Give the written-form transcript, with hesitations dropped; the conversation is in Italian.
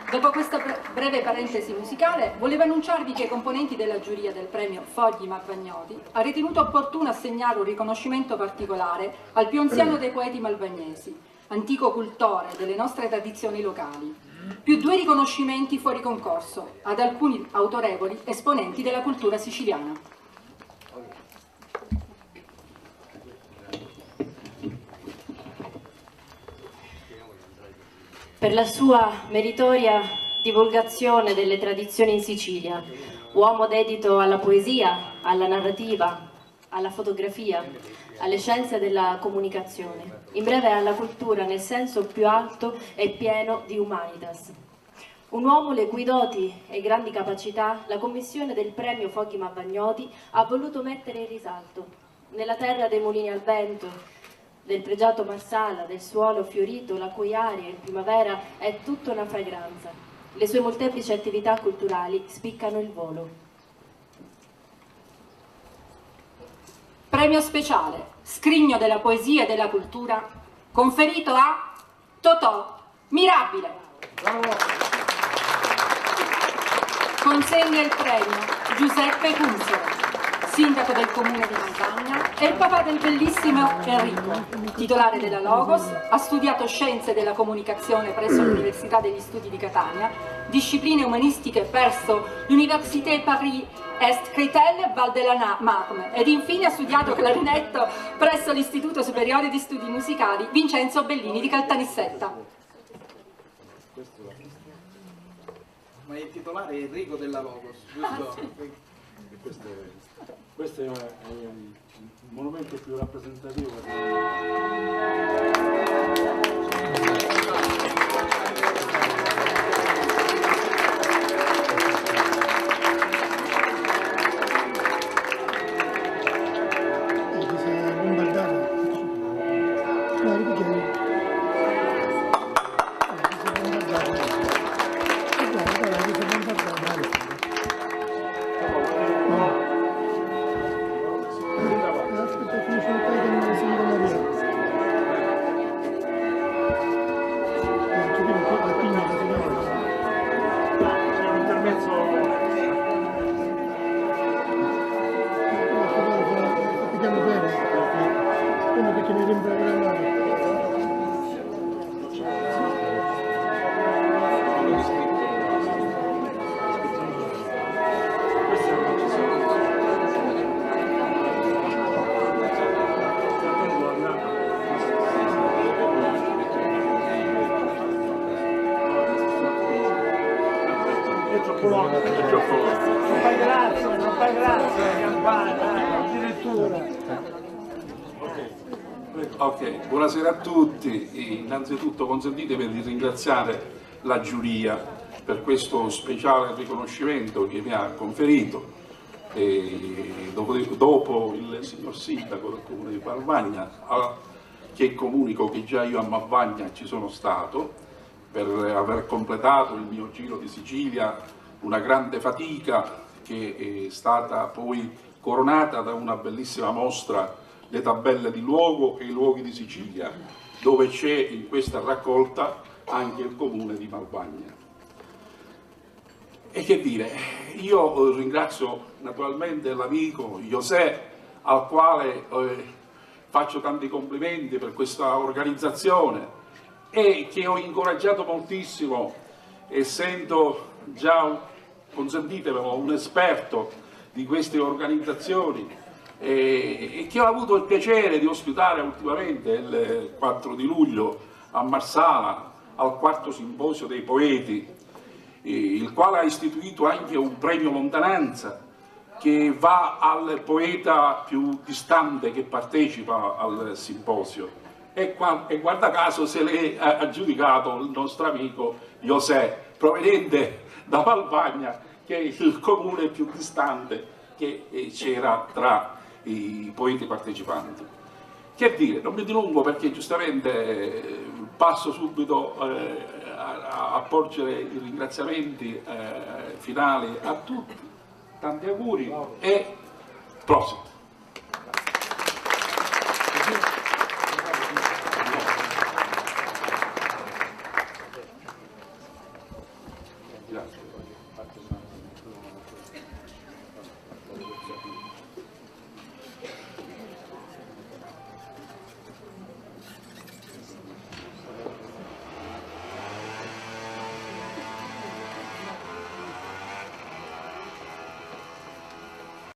Dopo questa breve parentesi musicale, volevo annunciarvi che i componenti della giuria del premio Fogli Malvagnoti ha ritenuto opportuno assegnare un riconoscimento particolare al più anziano dei poeti malvagnesi, antico cultore delle nostre tradizioni locali, più 2 riconoscimenti fuori concorso ad alcuni autorevoli esponenti della cultura siciliana. Per la sua meritoria divulgazione delle tradizioni in Sicilia, uomo dedito alla poesia, alla narrativa, alla fotografia, alle scienze della comunicazione, in breve alla cultura nel senso più alto e pieno di humanitas. Un uomo le cui doti e grandi capacità la commissione del premio Fogli Malvagnoti ha voluto mettere in risalto. Nella terra dei mulini al vento, del pregiato Marsala, del suolo fiorito, la cui aria in primavera è tutta una fragranza. Le sue molteplici attività culturali spiccano il volo. Premio speciale, Scrigno della poesia e della cultura, conferito a Totò Mirabile. Bravo. Consegna il premio Giuseppe Cunzolo, sindaco del comune di Malvagna e il papà del bellissimo Enrico, titolare della Logos, ha studiato scienze della comunicazione presso l'Università degli Studi di Catania, discipline umanistiche presso l'Université Paris-Est Créteil Val de la Marne ed infine ha studiato clarinetto presso l'Istituto Superiore di Studi Musicali Vincenzo Bellini di Caltanissetta. Ma il titolare è Enrico della Logos, giusto? Questo è un monumento più rappresentativo. Ok, buonasera a tutti. Innanzitutto consentitemi di ringraziare la giuria per questo speciale riconoscimento che mi ha conferito. Dopo il signor Sindaco del Comune di Malvagna, che comunico che già io a Malvagna ci sono stato per aver completato il mio giro di Sicilia, una grande fatica che è stata poi coronata da una bellissima mostra, le tabelle di luogo e i luoghi di Sicilia, dove c'è in questa raccolta anche il comune di Malvagna. E che dire, io ringrazio naturalmente l'amico José, al quale faccio tanti complimenti per questa organizzazione e che ho incoraggiato moltissimo, essendo già, consentitemelo, un esperto di queste organizzazioni, e che ho avuto il piacere di ospitare ultimamente il 4 di luglio a Marsala al 4° simposio dei poeti, il quale ha istituito anche un premio Lontananza che va al poeta più distante che partecipa al simposio, e guarda caso se l'è aggiudicato il nostro amico José, proveniente da Malvagna, che è il comune più distante che c'era tra i poeti partecipanti. Che dire, non mi dilungo perché giustamente passo subito a porgere i ringraziamenti finali a tutti, tanti auguri e prossimo.